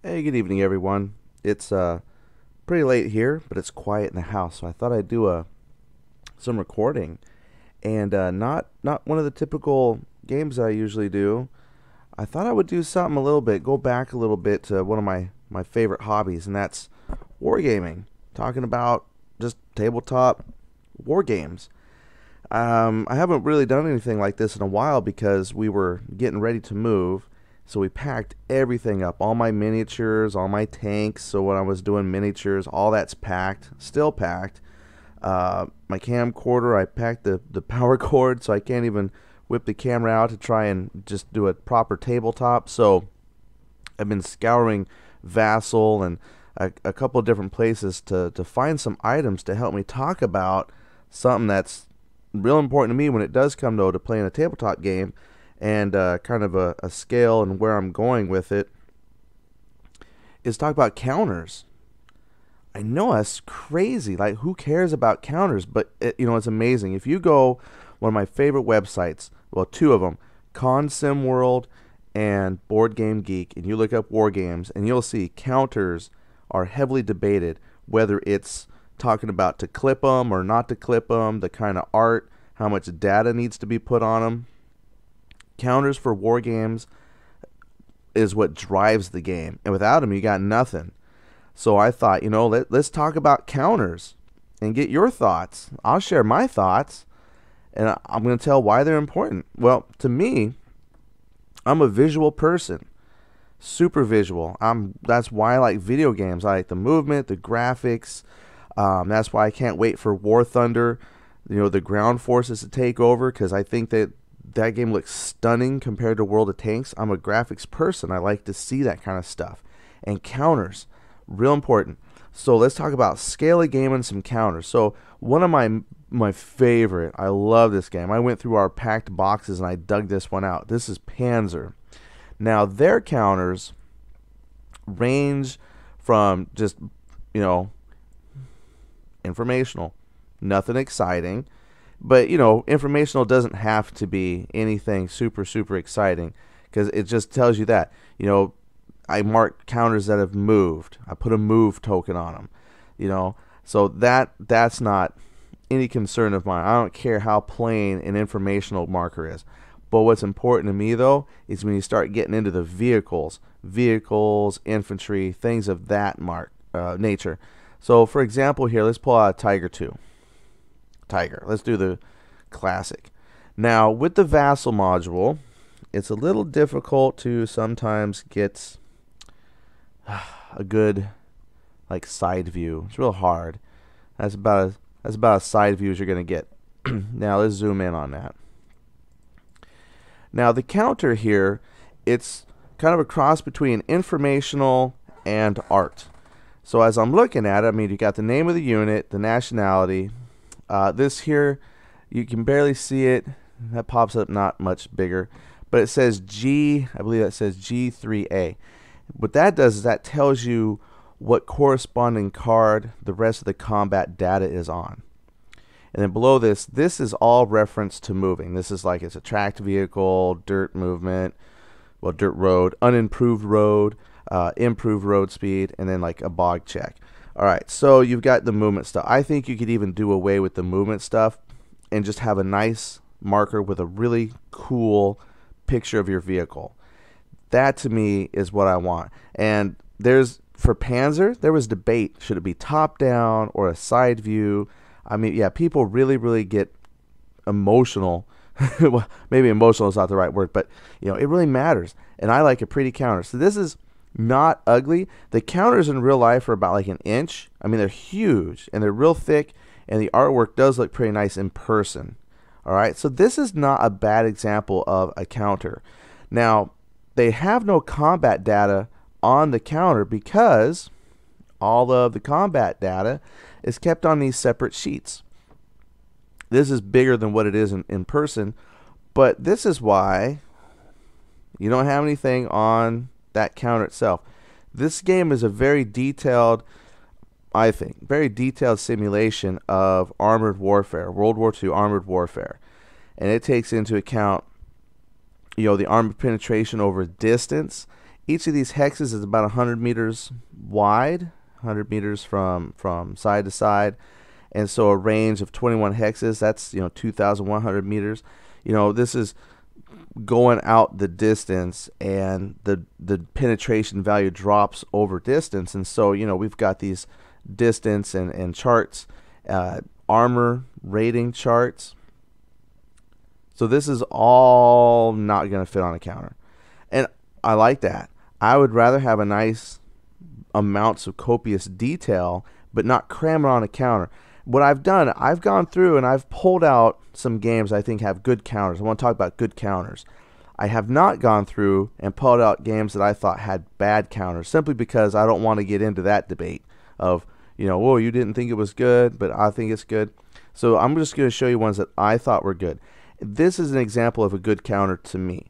Hey, good evening, everyone. It's pretty late here, but it's quiet in the house, so I thought I'd do some recording, and not one of the typical games that I usually do. I thought I would do something a little bit, go back a little bit to one of my favorite hobbies, and that's wargaming. Talking about just tabletop war games. I haven't really done anything like this in a while because we were getting ready to move. So we packed everything up, all my miniatures, all my tanks. So when I was doing miniatures, all that's packed, still packed. My camcorder, I packed the power cord, so I can't even whip the camera out to try and just do a proper tabletop. So I've been scouring Vassal and a couple of different places to find some items to help me talk about something that's real important to me when it does come to playing a tabletop game, and kind of a scale and where I'm going with it is talk about counters. I know that's crazy. Like, who cares about counters? But it's amazing. If you go one of my favorite websites, well, two of them, Consim World and Board Game Geek, and you look up war games, and you'll see counters are heavily debated, whether it's talking about to clip them or not to clip them, the kind of art, how much data needs to be put on them. Counters for war games is what drives the game, and without them, you got nothing. So I thought, let's talk about counters and get your thoughts. I'll share my thoughts, and I'm going to tell why they're important. Well, to me, I'm a visual person, super visual. That's why I like video games. I like the movement, the graphics. That's why I can't wait for War Thunder, the ground forces to take over, because I think that game looks stunning compared to World of Tanks. I'm a graphics person. I like to see that kind of stuff. And counters, real important. So let's talk about scale a game and some counters. So one of my favorite, I love this game. I went through our packed boxes and I dug this one out. This is Panzer. Now their counters range from just, informational, nothing exciting. But, informational doesn't have to be anything super, super exciting, because it just tells you that. I mark counters that have moved. I put a move token on them, So that's not any concern of mine. I don't care how plain an informational marker is. But what's important to me, though, is when you start getting into the vehicles, infantry, things of that nature. So, for example, here, let's pull out a Tiger 2. Tiger. Let's do the classic. Now, with the Vassal module, it's a little difficult to sometimes get a good side view. It's real hard. That's about as side view as you're going to get. Now, let's zoom in on that. Now, the counter here, it's kind of a cross between informational and art. So as I'm looking at it, you got the name of the unit, the nationality. This here, you can barely see it. That pops up not much bigger. But it says G, I believe that says G3A. What that does is that tells you what corresponding card the rest of the combat data is on. And then below this is all reference to moving. This is it's a tracked vehicle, dirt movement, dirt road, unimproved road, improved road speed, and then a bog check. Alright, so you've got the movement stuff. I think you could even do away with the movement stuff and just have a nice marker with a really cool picture of your vehicle. That, to me, is what I want. And for Panzer, there was debate. Should it be top-down or a side view? People really, really get emotional. Well, maybe emotional is not the right word, but, it really matters. And I like a pretty counter. So this is not ugly. The counters in real life are about an inch. They're huge and they're real thick, and the artwork does look pretty nice in person. Alright, so this is not a bad example of a counter. Now, they have no combat data on the counter because all of the combat data is kept on these separate sheets. This is bigger than what it is in person, but this is why you don't have anything on that counter itself. This game is a very detailed, I think, very detailed simulation of armored warfare, World War II armored warfare. And it takes into account, the armor penetration over distance. Each of these hexes is about 100 meters wide, 100 meters from side to side, and so a range of 21 hexes, that's 2,100 meters. This is going out the distance, and the penetration value drops over distance, and so we've got these distance and charts, armor rating charts. So this is all not going to fit on a counter, and I like that. I would rather have a nice amounts of copious detail, but not cram it on a counter. What I've done, I've gone through and I've pulled out some games I think have good counters. I want to talk about good counters. I have not gone through and pulled out games that I thought had bad counters, simply because I don't want to get into that debate of, whoa, you didn't think it was good, but I think it's good. So I'm just going to show you ones that I thought were good. This is an example of a good counter to me,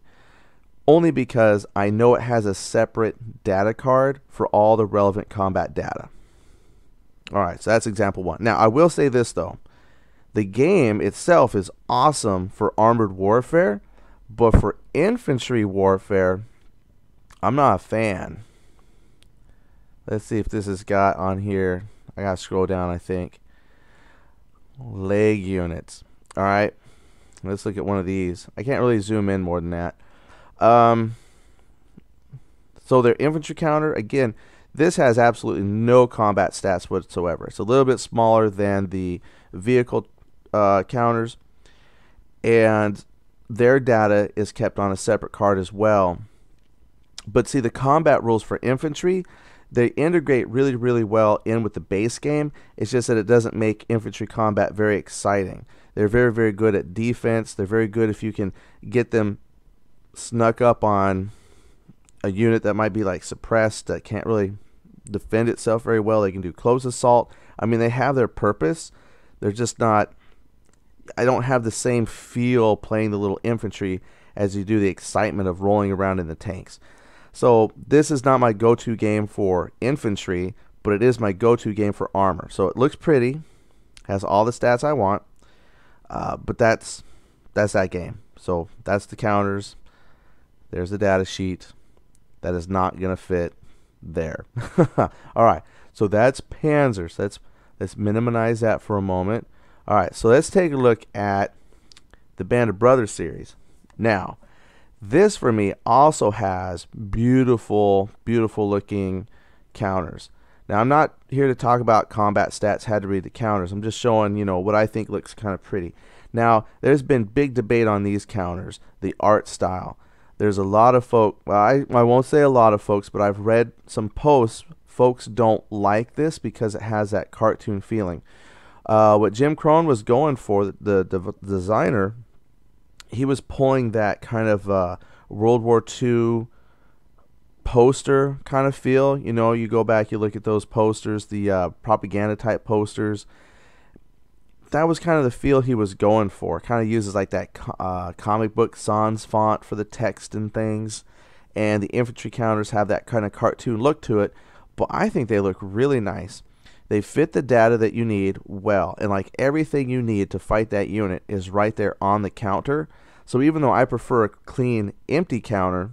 only because I know it has a separate data card for all the relevant combat data. Alright, so that's example one. Now, I will say this, though. The game itself is awesome for armored warfare, but for infantry warfare, I'm not a fan. Let's see if this has got on here. I gotta scroll down, I think. Leg units. Alright, let's look at one of these. I can't really zoom in more than that. So their infantry counter, again, this has absolutely no combat stats whatsoever. It's a little bit smaller than the vehicle counters, and their data is kept on a separate card as well. But see, the combat rules for infantry, they integrate really, really well in with the base game. It's just that it doesn't make infantry combat very exciting. They're very, very good at defense. They're very good if you can get them snuck up on a unit that might be like suppressed, that can't really defend itself very well. They can do close assault. I mean, they have their purpose. They're just not, I don't have the same feel playing the little infantry as you do the excitement of rolling around in the tanks. So this is not my go-to game for infantry, but it is my go-to game for armor. So it looks pretty, has all the stats I want, but that's that game. So that's the counters. There's the data sheet. That is not going to fit there. All right, so that's Panzers. Let's minimize that for a moment. All right, so let's take a look at the Band of Brothers series. Now, this for me also has beautiful, beautiful looking counters. Now, I'm not here to talk about combat stats, had to read the counters. I'm just showing, what I think looks kind of pretty. Now, there's been big debate on these counters, the art style. There's a lot of folk, well, I won't say a lot of folks, but I've read some posts. Folks don't like this because it has that cartoon feeling. What Jim Crone was going for, the designer, he was pulling that kind of World War II poster kind of feel. You go back, you look at those posters, the propaganda type posters. That was kind of the feel he was going for. Kind of uses like that comic book sans font for the text and things. And the infantry counters have that kind of cartoon look to it. But I think they look really nice. They fit the data that you need well. And like everything you need to fight that unit is right there on the counter. So even though I prefer a clean, empty counter,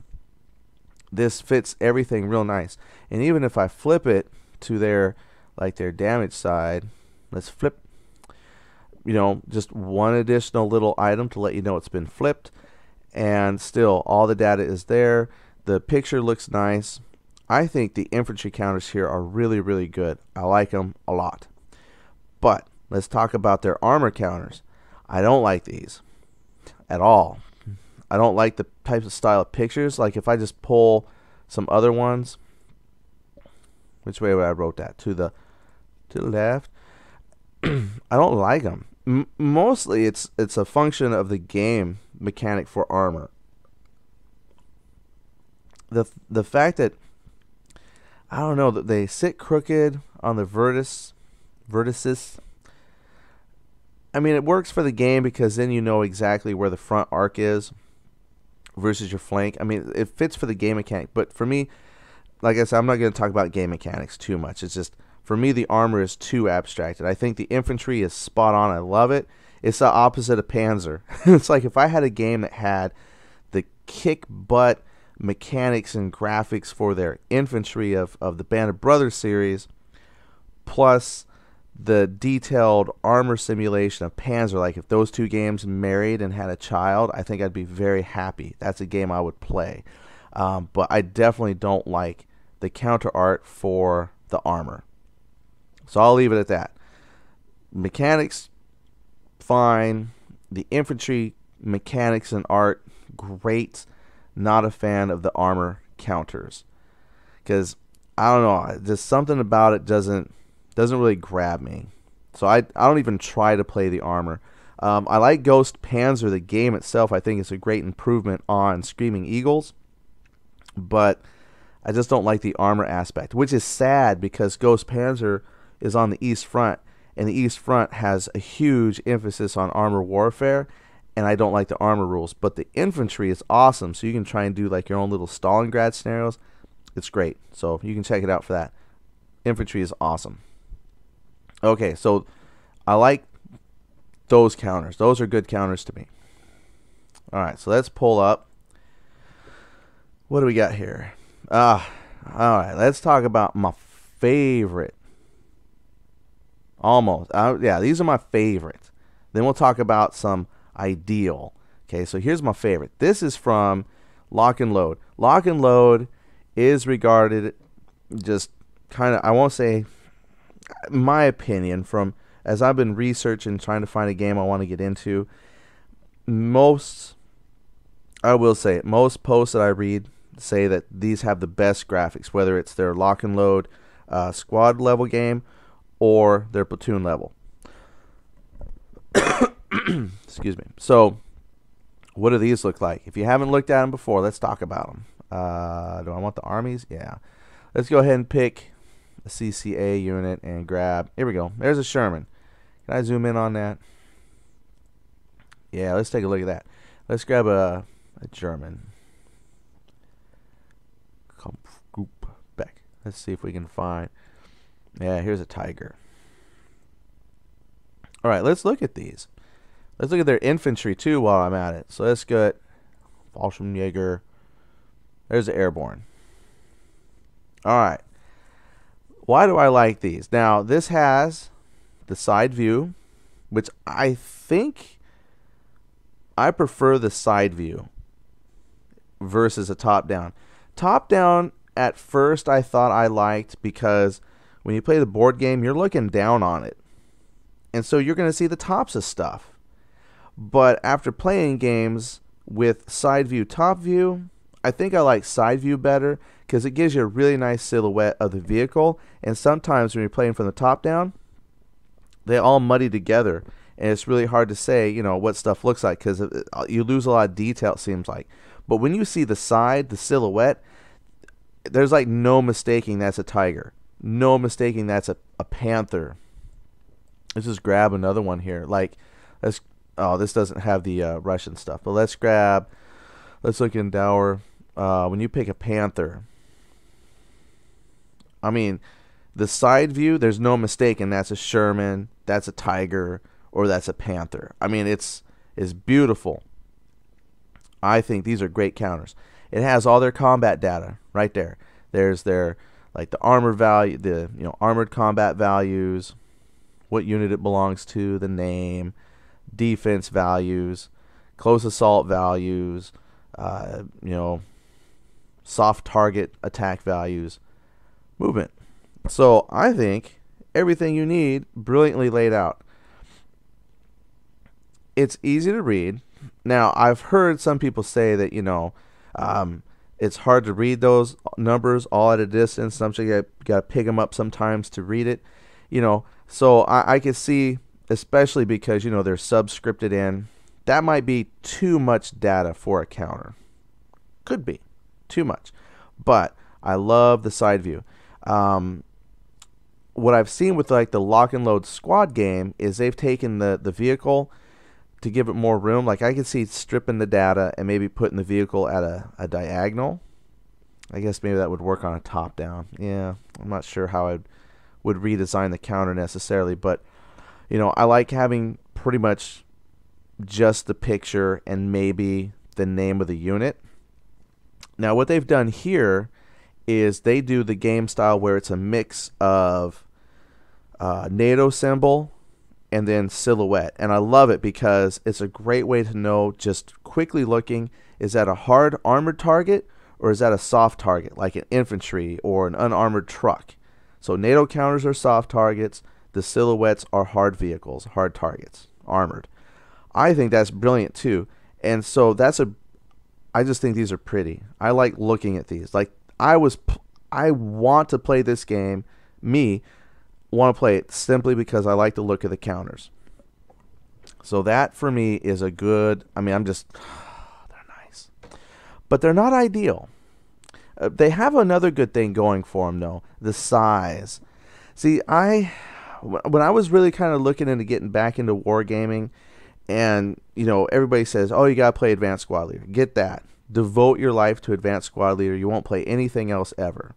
this fits everything real nice. And even if I flip it to their damage side, let's flip, just one additional little item to let you know it's been flipped, and still all the data is there. The picture looks nice. I think the infantry counters here are really, really good. I like them a lot. But let's talk about their armor counters. I don't like these at all. I don't like the types of style of pictures. Like if I just pull some other ones, which way would I wrote that? To the left. I don't like them. Mostly it's a function of the game mechanic for armor. The fact that, I don't know, that they sit crooked on the vertices. I mean, it works for the game because then you know exactly where the front arc is versus your flank. I mean, it fits for the game mechanic. But for me, like I said, I'm not going to talk about game mechanics too much. It's just, for me, the armor is too abstracted. I think the infantry is spot on. I love it. It's the opposite of Panzer. It's like if I had a game that had the kick butt mechanics and graphics for their infantry of the Band of Brothers series, plus the detailed armor simulation of Panzer. Like if those two games married and had a child, I think I'd be very happy. That's a game I would play. But I definitely don't like the counter art for the armor. So I'll leave it at that. Mechanics, fine. The infantry mechanics and art, great. Not a fan of the armor counters. Because, I don't know, just something about it doesn't really grab me. So I don't even try to play the armor. I like Ghost Panzer, the game itself. I think it's a great improvement on Screaming Eagles. But I just don't like the armor aspect, which is sad because Ghost Panzer is on the East Front, and the East Front has a huge emphasis on armor warfare, and I don't like the armor rules. But the infantry is awesome, so you can try and do like your own little Stalingrad scenarios. It's great, so you can check it out for that. Infantry is awesome. Okay, so I like those counters. Those are good counters to me. All right, so let's pull up. What do we got here? All right, let's talk about my favorite. Yeah, these are my favorites. Then we'll talk about some ideal. Okay, so here's my favorite. This is from Lock and Load. Lock and Load is regarded just kind of, I won't say, my opinion, from as I've been researching, trying to find a game I want to get into, I will say, most posts that I read say that these have the best graphics, whether it's their Lock and Load squad level game or their platoon level. Excuse me. So, what do these look like? If you haven't looked at them before, let's talk about them. Do I want the armies? Yeah. Let's go ahead and pick a CCA unit and grab. Here we go. There's a Sherman. Can I zoom in on that? Yeah, let's take a look at that. Let's grab a German. Group back. Let's see if we can find. Yeah, here's a Tiger. All right, let's look at these. Let's look at their infantry too while I'm at it. So let's get Fallschirmjäger. There's the airborne. All right. Why do I like these? Now, this has the side view, which I think I prefer the side view versus a top-down. Top-down, at first, I thought I liked because when you play the board game, you're looking down on it. And so you're going to see the tops of stuff. But after playing games with side view, top view, I think I like side view better because it gives you a really nice silhouette of the vehicle. And sometimes when you're playing from the top down, they all muddy together. And it's really hard to say, you know, what stuff looks like because you lose a lot of detail, it seems like. But when you see the side, the silhouette, there's like no mistaking that's a Tiger. No mistaking that's a Panther. Let's just grab another one here. Like, this doesn't have the Russian stuff. But let's look in Dower. When you pick a Panther, I mean, the side view, there's no mistaking that's a Sherman, that's a Tiger, or that's a Panther. I mean, it's beautiful. I think these are great counters. It has all their combat data right there. There's their, like, the armor value, the armored combat values, what unit it belongs to, the name, defense values, close assault values, soft target attack values, movement. So I think everything you need, brilliantly laid out. It's easy to read. Now, I've heard some people say that, it's hard to read those numbers all at a distance. Sometimes you got to pick them up sometimes to read it. So I can see, especially because, they're subscripted in, that might be too much data for a counter. Could be too much. But I love the side view. What I've seen with like the Lock and Load squad game is they've taken the vehicle to give it more room. Like I could see stripping the data and maybe putting the vehicle at a diagonal. I guess maybe that would work on a top down. Yeah, I'm not sure how I would redesign the counter necessarily, but I like having pretty much just the picture and maybe the name of the unit. Now, what they've done here is they do the game style where it's a mix of NATO symbol and then silhouette. And I love it because it's a great way to know, just quickly looking, is that a hard armored target or is that a soft target like an infantry or an unarmored truck? So NATO counters are soft targets. The silhouettes are hard vehicles, hard targets, armored. I think that's brilliant too. And so I just think these are pretty. I like looking at these. Like I want to play this game. Me want to play it simply because I like the look of the counters. So that for me is a good. I mean, they're nice, but they're not ideal. They have another good thing going for them though: the size. See, when I was really kind of looking into getting back into wargaming, and everybody says, "Oh, you gotta play Advanced Squad Leader." Get that. Devote your life to Advanced Squad Leader. You won't play anything else ever.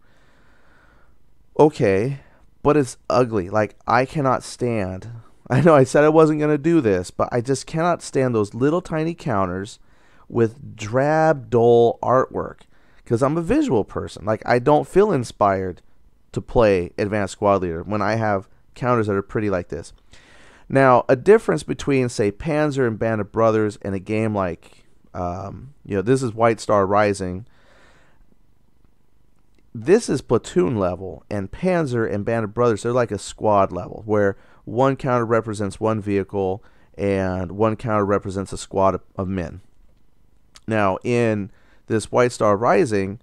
Okay, but it's ugly. Like, I cannot stand. I know I said I wasn't gonna do this, but I just cannot stand those little tiny counters with drab, dull artwork. Because I'm a visual person. Like, I don't feel inspired to play Advanced Squad Leader when I have counters that are pretty like this. Now, a difference between, say, Panzer and Band of Brothers and a game like, this is White Star Rising. This is platoon level, and Panzer and Band of Brothers, they're like a squad level, where one counter represents one vehicle and one counter represents a squad of men. Now, in this White Star Rising,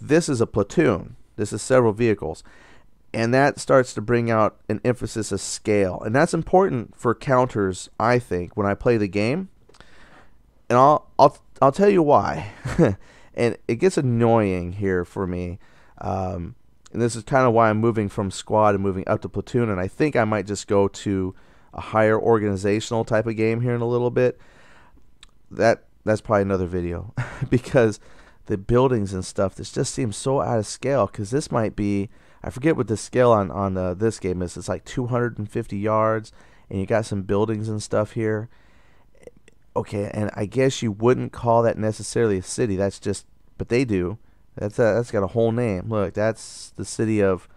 this is a platoon. This is several vehicles. And that starts to bring out an emphasis of scale. And that's important for counters, I think, when I play the game. And I'll tell you why. And it gets annoying here for me. And this is kind of why I'm moving from squad and moving up to platoon. And I think I might just go to a higher organizational type of game here in a little bit. That's probably another video. Because the buildings and stuff, this just seems so out of scale. Because this might be, I forget what the scale on this game is. It's like 250 yards. And you got some buildings and stuff here. Okay, and I guess you wouldn't call that necessarily a city. That's just, but they do. That's got a whole name. Look, that's the city of,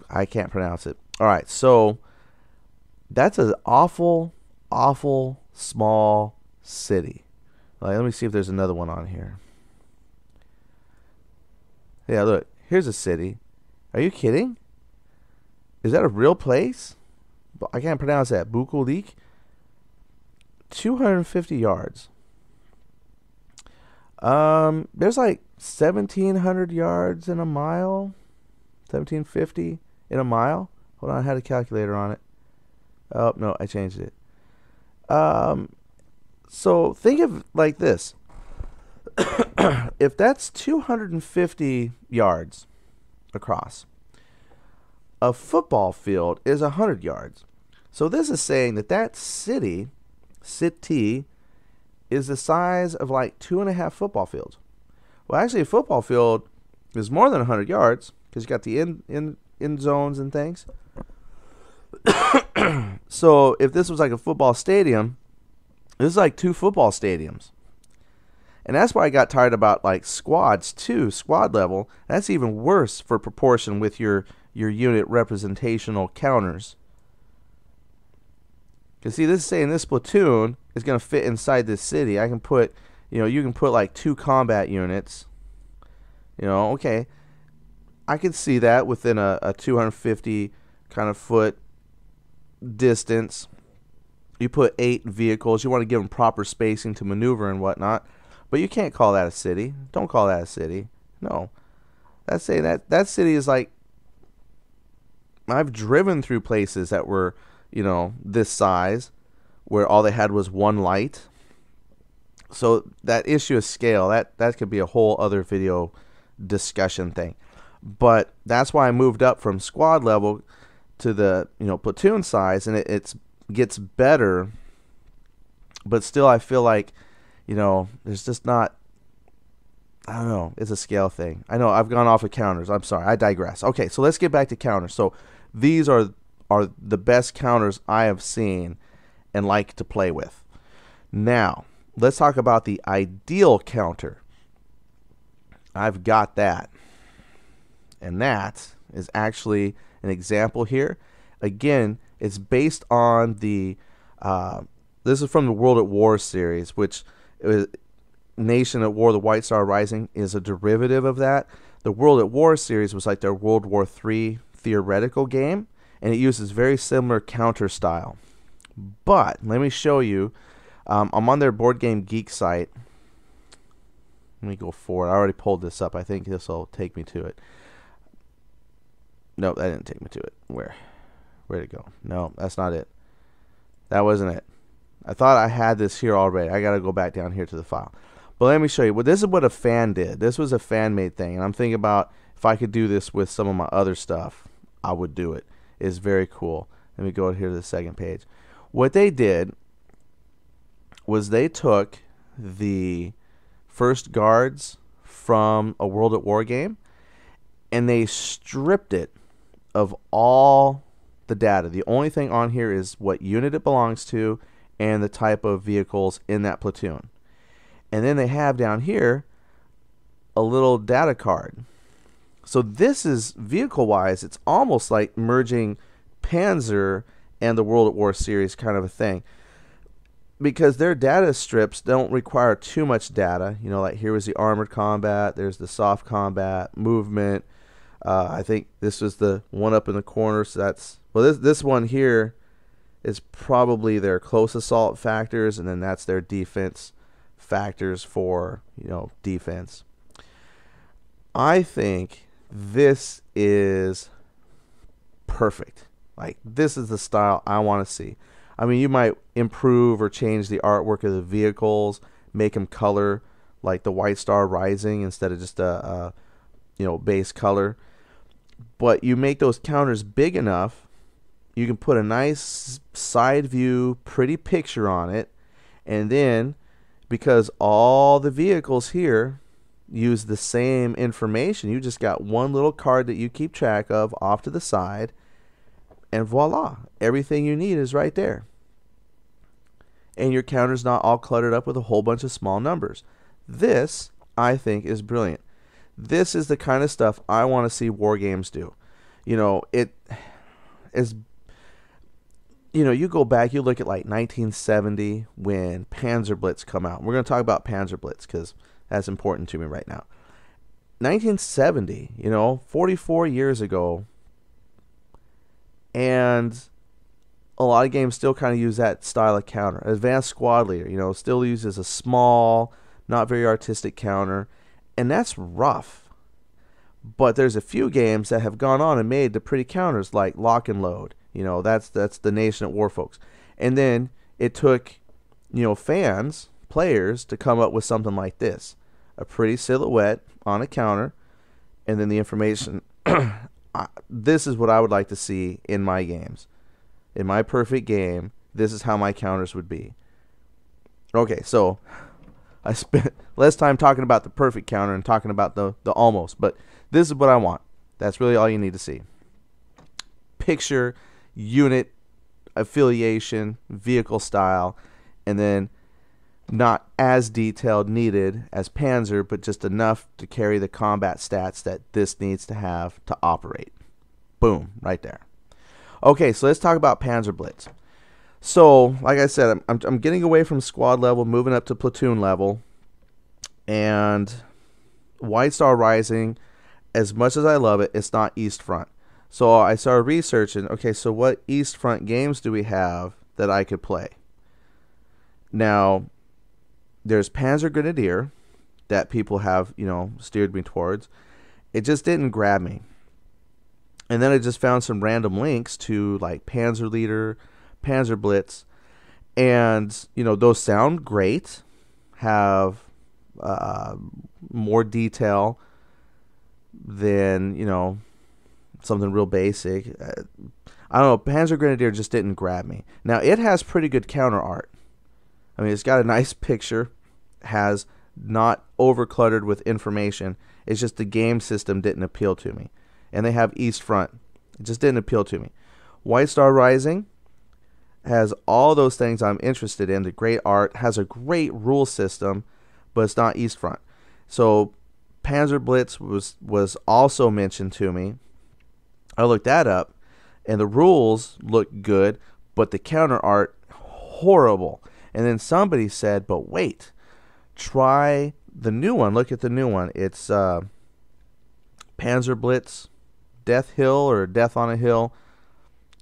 I can't pronounce it. All right, so that's an awful, awful small city. Like, let me see if there's another one on here. Yeah, look, here's a city. Are you kidding? Is that a real place? I can't pronounce that. Bukolik. 250 yards. There's like 1,700 yards in a mile. 1,750 in a mile. Hold on, I had a calculator on it. Oh, no, I changed it. So think of it like this. If that's 250 yards across, a football field is 100 yards. So this is saying that city is the size of like 2.5 football fields. Well, actually, a football field is more than 100 yards because you got the end zones and things. So if this was like a football stadium, this is like 2 football stadiums. And that's why I got tired about like squads too, squad level. That's even worse for proportion with your unit representational counters. Because see, this is saying this platoon is going to fit inside this city. I can put, you can put like 2 combat units. Okay. I could see that within a 250 kind of foot distance. You put 8 vehicles. You want to give them proper spacing to maneuver and whatnot. But you can't call that a city. Don't call that a city. No. That's saying that city is like, I've driven through places that were, this size, where all they had was one light. So that issue of scale, that could be a whole other video discussion thing. But that's why I moved up from squad level to the platoon size, and it gets better. But still, I feel like there's just not. I don't know. It's a scale thing. I know I've gone off of counters. I'm sorry. I digress. Okay, so let's get back to counters. So these are the best counters I have seen and like to play with. Now, let's talk about the ideal counter. I've got that. And that is actually an example here. Again, it's based on the, this is from the World at War series, which Nation at War, the White Star Rising, is a derivative of that. The World at War series was like their World War III theoretical game, and it uses very similar counter style. But let me show you. I'm on their Board Game Geek site. Let me go forward. I already pulled this up. I think this will take me to it. No, that didn't take me to it. Where'd it go? No, that's not it. That wasn't it. I thought I had this here already. I got to go back down here to the file. But let me show you. Well, this is what a fan did. This was a fan-made thing. And I'm thinking about if I could do this with some of my other stuff, I would do it. It's very cool. Let me go here to the second page. What they did was they took the first guards from a World at War game and they stripped it of all the data. The only thing on here is what unit it belongs to and the type of vehicles in that platoon. And then they have down here a little data card. So this is vehicle-wise, it's almost like merging Panzer and the World at War series kind of a thing. Because their data strips don't require too much data. You know, like here was the armored combat, there's the soft combat, movement. I think this was the one up in the corner, so that's, well, this one here is probably their close assault factors, and then that's their defense factors for, you know, defense. I think this is perfect. Like, this is the style I want to see. I mean, you might improve or change the artwork of the vehicles, make them color like the White Star Rising instead of just a you know, base color. But you make those counters big enough, you can put a nice side view, pretty picture on it, and then because all the vehicles here use the same information, you just got one little card that you keep track of off to the side, and voila, everything you need is right there. And your counter's not all cluttered up with a whole bunch of small numbers. This, I think, is brilliant. This is the kind of stuff I want to see war games do. You know, it is, you know, you go back, you look at like 1970 when Panzer Blitz come out. We're going to talk about Panzer Blitz because that's important to me right now. 1970, you know, 44 years ago, and a lot of games still kind of use that style of counter. Advanced Squad Leader, you know, still uses a small, not very artistic counter, and that's rough. But there's a few games that have gone on and made the pretty counters, like Lock and Load. You know, that's the Nation at War folks. And then it took, you know, fans, players, to come up with something like this. A pretty silhouette on a counter, and then the information. This is what I would like to see in my games. In my perfect game, this is how my counters would be. Okay, so I spent less time talking about the perfect counter and talking about the almost, but this is what I want. That's really all you need to see. Picture, unit, affiliation, vehicle style, and then not as detailed needed as Panzer, but just enough to carry the combat stats that this needs to have to operate. Boom, right there. Okay, so let's talk about Panzer Blitz. So, like I said, I'm getting away from squad level, moving up to platoon level, and White Star Rising, as much as I love it, it's not East Front. So I started researching, okay, so what East Front games do we have that I could play? Now, there's Panzer Grenadier that people have, you know, steered me towards. It just didn't grab me. And then I just found some random links to like Panzer Leader, Panzer Blitz, and you know, those sound great, have more detail than, you know, something real basic. I don't know, Panzer Grenadier just didn't grab me. Now it has pretty good counter art. I mean, it's got a nice picture, has not over cluttered with information. It's just the game system didn't appeal to me. And they have East Front. It just didn't appeal to me. White Star Rising has all those things I'm interested in. The great art, has a great rule system, but it's not East Front. So Panzer Blitz was also mentioned to me. I looked that up, and the rules look good, but the counter art horrible. And then somebody said, but wait, try the new one. Look at the new one. It's Panzer Blitz, Death Hill or Death on a Hill.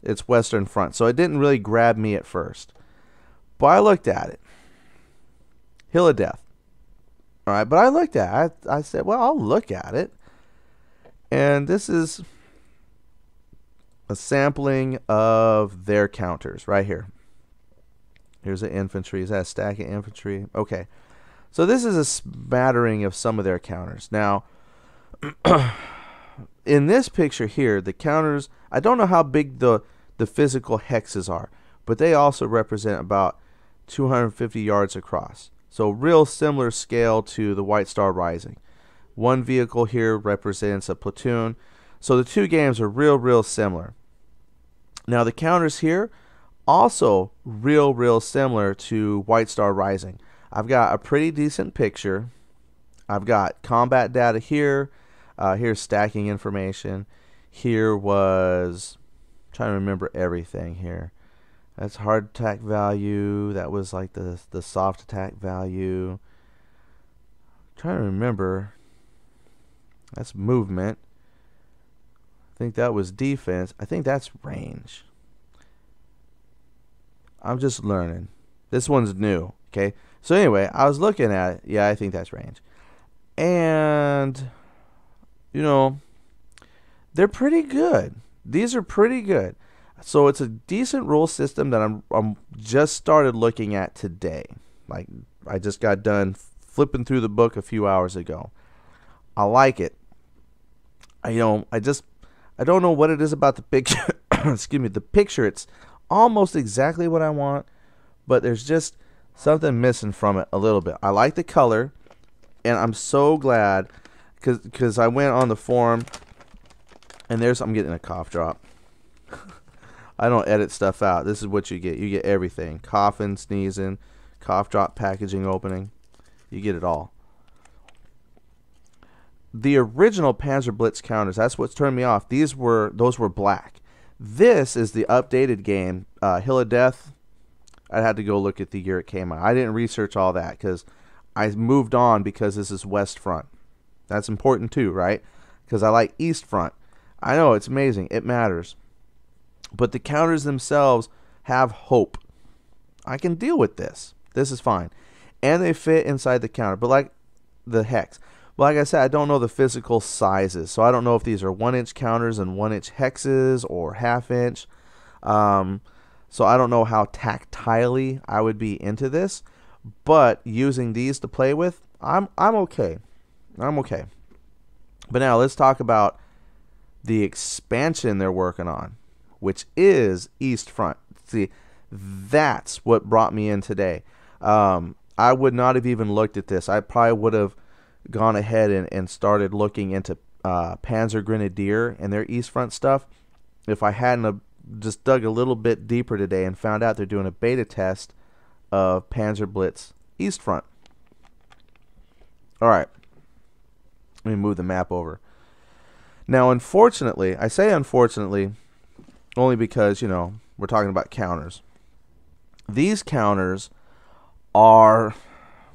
It's Western Front. So it didn't really grab me at first. But I looked at it. Hill of Death. All right, but I looked at it. I said, well, I'll look at it. And this is a sampling of their counters right here. Here's the infantry. Is that a stack of infantry? Okay. So this is a smattering of some of their counters. Now, in this picture here, the counters, I don't know how big the physical hexes are, but they also represent about 250 yards across. So real similar scale to the White Star Rising. One vehicle here represents a platoon. So the two games are real similar. Now the counters here, also real similar to White Star Rising. I've got a pretty decent picture. I've got combat data here. Here's stacking information. Here was, I'm trying to remember everything here. That's hard attack value. That was like the soft attack value. I'm trying to remember. That's movement. I think that was defense. I think that's range. I'm just learning. This one's new. Okay. So anyway, I was looking at it. Yeah, I think that's range. And, you know, they're pretty good. These are pretty good. So it's a decent rule system that I'm just started looking at today. Like, I just got done flipping through the book a few hours ago. I like it. I don't know what it is about the picture. Excuse me, the picture. It's almost exactly what I want, but there's just something missing from it a little bit. I like the color, and I'm so glad because I went on the forum, and I'm getting a cough drop. I don't edit stuff out. This is what you get. You get everything. Coughing, sneezing, cough drop, packaging opening. You get it all. The original Panzer Blitz counters, that's what's turned me off. Those were black. This is the updated game, Hill of Death. I had to go look at the year it came out. I didn't research all that because I moved on because this is West Front. That's important too, right? Because I like East Front. I know, it's amazing. It matters. But the counters themselves have hope. I can deal with this. This is fine. And they fit inside the counter. But like the hex. But like I said, I don't know the physical sizes. So I don't know if these are 1-inch counters and 1-inch hexes or half-inch. So I don't know how tactilely I would be into this. But using these to play with, I'm okay. I'm okay. But now let's talk about the expansion they're working on, which is East Front. See, that's what brought me in today. I would not have even looked at this. I probably would have gone ahead and started looking into Panzer Grenadier and their East Front stuff if I hadn't just dug a little bit deeper today and found out they're doing a beta test of Panzer Blitz East Front. All right. Let me move the map over. Now, unfortunately, I say unfortunately only because, you know, we're talking about counters. These counters are,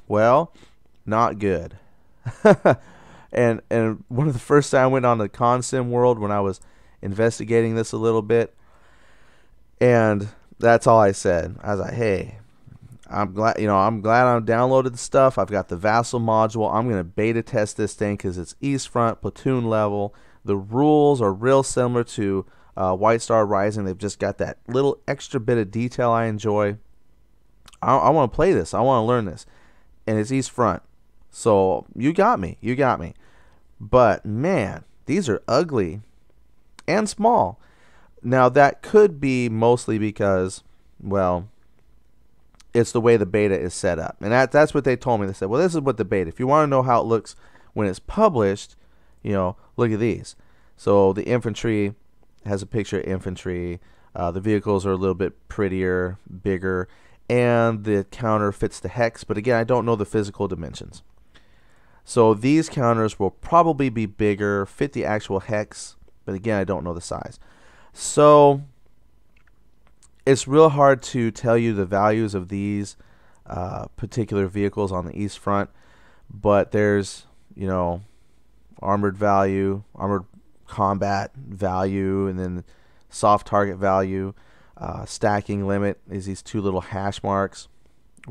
well, not good. and one of the first time I went on the ConSim world when I was investigating this a little bit, and that's all I said. I was like, hey, I'm glad I downloaded the stuff. I've got the Vassal module. I'm going to beta test this thing because it's East Front, platoon level. The rules are real similar to White Star Rising. They've just got that little extra bit of detail I enjoy. I want to play this. I want to learn this. And it's East Front. So you got me. You got me. But, man, these are ugly and small. Now, that could be mostly because, well, it's the way the beta is set up. And that's what they told me. They said, well, this is what the beta. If you want to know how it looks when it's published, you know, look at these. So the infantry has a picture of infantry. The vehicles are a little bit prettier, bigger, and the counter fits the hex. But again, I don't know the physical dimensions. So these counters will probably be bigger, fit the actual hex, but again, I don't know the size. So it's real hard to tell you the values of these particular vehicles on the east front, but there's, you know, armored value, armored combat value, and then soft target value. Stacking limit is these two little hash marks.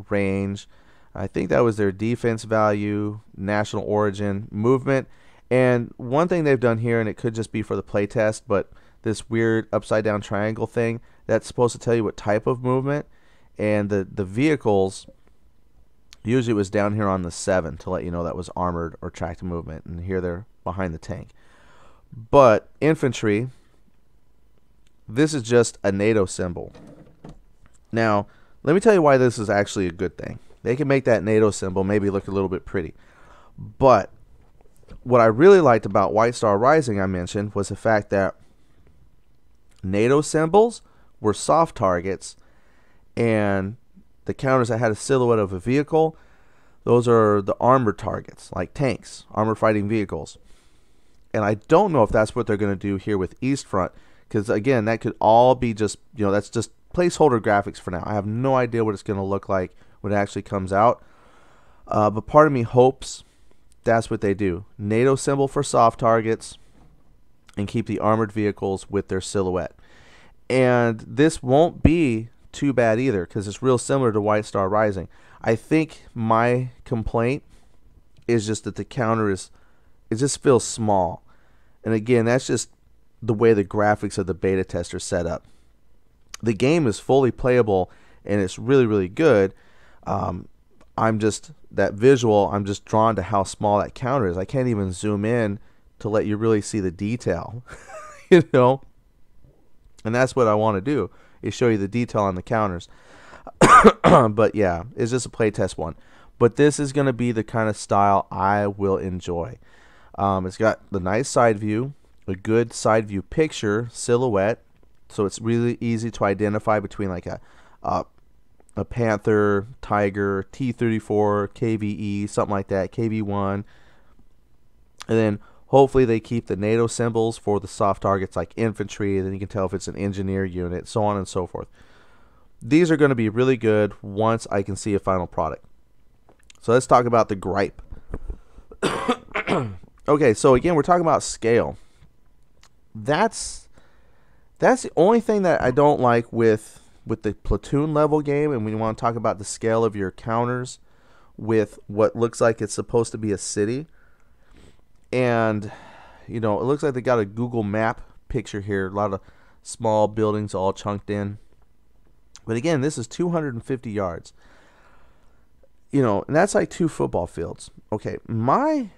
Range, I think that was their defense value, national origin, movement, and one thing they've done here, and it could just be for the playtest, but this weird upside down triangle thing, that's supposed to tell you what type of movement, and the vehicles, usually it was down here on the 7 to let you know that was armored or tracked movement, and here they're behind the tank. But infantry, this is just a NATO symbol. Now, let me tell you why this is actually a good thing. They can make that NATO symbol maybe look a little bit pretty. But what I really liked about White Star Rising I mentioned was the fact that NATO symbols were soft targets, and the counters that had a silhouette of a vehicle, those are the armored targets, like tanks, armored fighting vehicles. And I don't know if that's what they're going to do here with East Front, because again, that could all be just, you know, that's just placeholder graphics for now. I have no idea what it's going to look like when it actually comes out. But part of me hopes that's what they do. NATO symbol for soft targets, and keep the armored vehicles with their silhouette. And this won't be too bad either, because it's real similar to White Star Rising. I think my complaint is just that the counter is, it just feels small. And again, that's just the way the graphics of the beta test are set up. The game is fully playable and it's really, really good. I'm just, that visual, I'm just drawn to how small that counter is. I can't even zoom in to let you really see the detail, you know? And that's what I want to do, is show you the detail on the counters. But yeah, it's just a playtest one. But this is going to be the kind of style I will enjoy. It's got the nice side view, a good side view picture, silhouette, so it's really easy to identify between like a Panther, Tiger, T-34, KVE, something like that, KV-1. And then hopefully they keep the NATO symbols for the soft targets like infantry, then you can tell if it's an engineer unit, so on and so forth. These are going to be really good once I can see a final product. So let's talk about the gripe. Okay, so again, we're talking about scale. That's the only thing that I don't like with the platoon level game, and we want to talk about the scale of your counters with what looks like it's supposed to be a city. And, you know, it looks like they got a Google map picture here, a lot of small buildings all chunked in. But again, this is 250 yards. You know, and that's like 2 football fields. Okay, my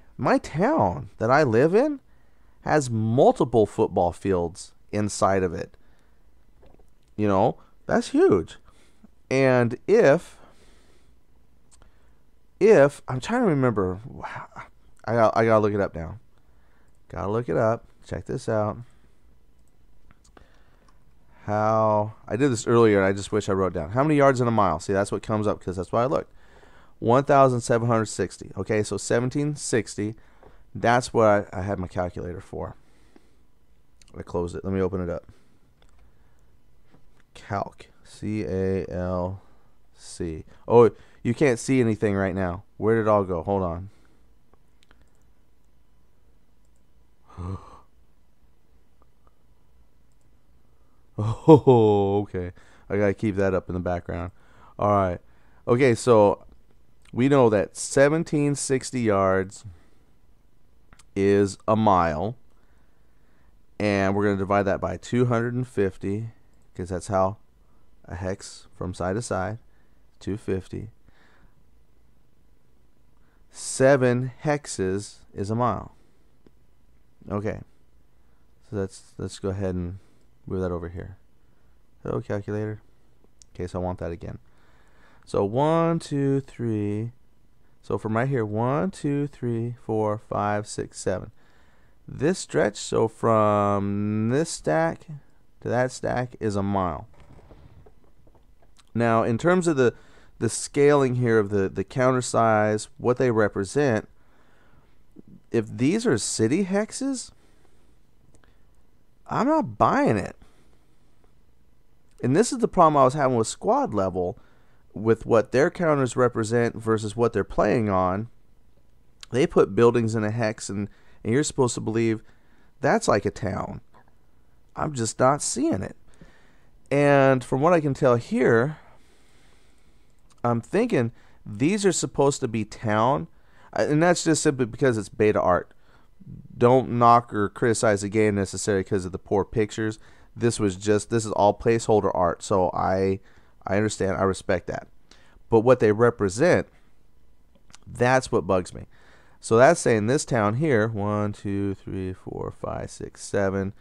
town that I live in has multiple football fields inside of it. You know, that's huge. And if I'm trying to remember, I gotta look it up now. Gotta look it up. Check this out. How I did this earlier, and I just wish I wrote down how many yards in a mile. See, that's what comes up because that's why I looked. 1,760. Okay, so 1760. That's what I had my calculator for. I closed it. Let me open it up. Calc. C-A-L-C. Oh, you can't see anything right now. Where did it all go? Hold on. Oh, okay. I gotta keep that up in the background. All right. Okay, so we know that 1760 yards is a mile, and we're going to divide that by 250 because that's how a hex from side to side, 250. 7 hexes is a mile. Okay, so let's go ahead and move that over here. Hello, calculator. Okay, so I want that again. So 1, 2, 3. So from right here, 1, 2, 3, 4, 5, 6, 7. This stretch, so from this stack to that stack, is a mile. Now, in terms of the scaling here of the counter size, what they represent, if these are city hexes, I'm not buying it. And this is the problem I was having with squad level, with what their counters represent versus what they're playing on. They put buildings in a hex, and you're supposed to believe that's like a town. I'm just not seeing it. And from what I can tell here, I'm thinking these are supposed to be town, and that's just simply because it's beta art. Don't knock or criticize the game necessarily because of the poor pictures. This is all placeholder art, so I understand, I respect that. But what they represent, that's what bugs me. So that's saying this town here, 1, 2, 3, 4, 5, 6, 7,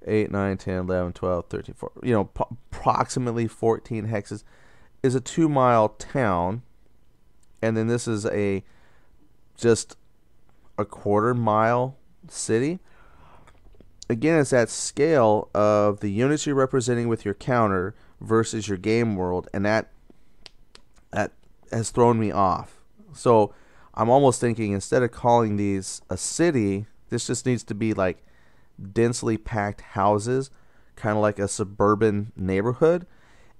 8, 9, 10, 11, 12, 13, 14, approximately 14 hexes, is a 2-mile town. And then this is just a 1/4 mile city. Again, it's that scale of the units you're representing with your counter versus your game world, and that has thrown me off. So I'm almost thinking, instead of calling these a city, this just needs to be like densely packed houses, kind of like a suburban neighborhood,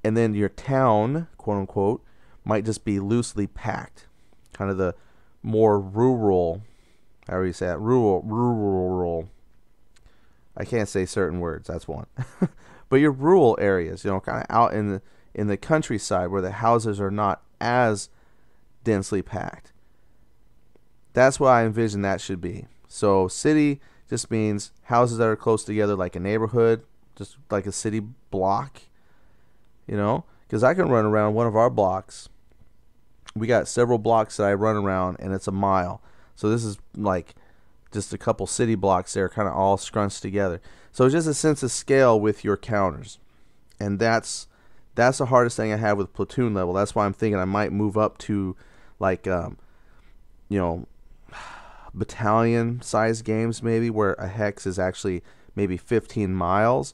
and then your town, quote unquote, might just be loosely packed, kind of the more rural, how do you say that, rural, I can't say certain words, that's one. But your rural areas, kind of out in the countryside where the houses are not as densely packed. That's what I envision that should be. So city just means houses that are close together, like a neighborhood, just like a city block, because I can run around one of our blocks. We got several blocks that I run around, and it's a mile. So this is like just a couple city blocks there, kind of all scrunched together. So just a sense of scale with your counters. And that's the hardest thing I have with platoon level. That's why I'm thinking I might move up to like battalion size games, maybe, where a hex is actually maybe 15 miles.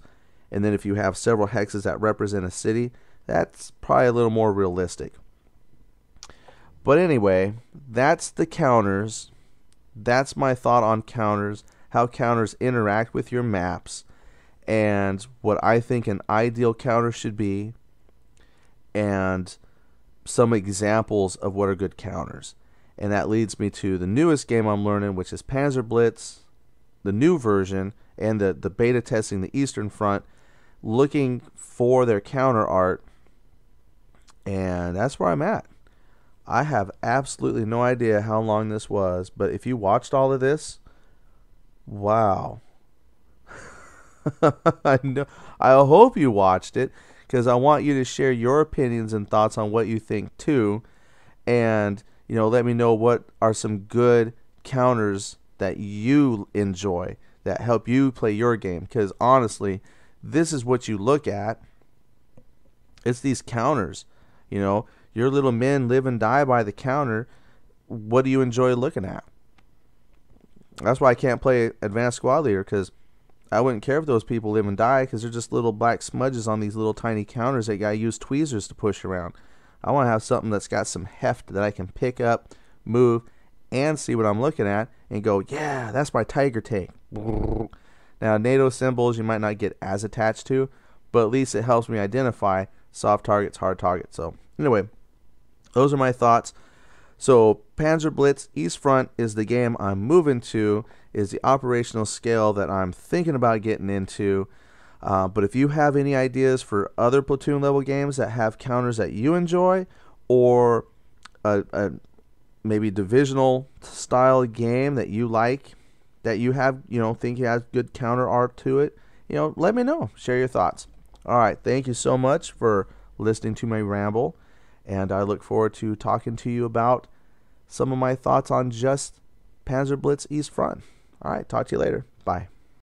And then if you have several hexes that represent a city, that's probably a little more realistic. But anyway, that's the counters. That's my thought on counters, how counters interact with your maps, and what I think an ideal counter should be, and some examples of what are good counters. And that leads me to the newest game I'm learning, which is Panzer Blitz, the new version, and the beta testing the Eastern Front, looking for their counter art, and that's where I'm at. I have absolutely no idea how long this was, but if you watched all of this, wow. I hope you watched it, because I want you to share your opinions and thoughts on what you think too, and let me know what are some good counters that you enjoy that help you play your game, because honestly, this is what you look at. It's these counters. Your little men live and die by the counter. What do you enjoy looking at? That's why I can't play Advanced Squad Leader, because I wouldn't care if those people live and die, because they're just little black smudges on these little tiny counters that I use tweezers to push around. I want to have something that's got some heft that I can pick up, move, and see what I'm looking at and go, yeah, that's my tiger tank. Now, NATO symbols you might not get as attached to, but at least it helps me identify soft targets, hard targets. So anyway, those are my thoughts. So Panzer Blitz East Front is the game I'm moving to, is the operational scale that I'm thinking about getting into. But if you have any ideas for other platoon level games that have counters that you enjoy, or a maybe divisional style game that you like, that you have, think you have good counter art to it, let me know. Share your thoughts. All right. Thank you so much for listening to my ramble. And I look forward to talking to you about some of my thoughts on just Panzer Blitz East Front. All right. Talk to you later. Bye.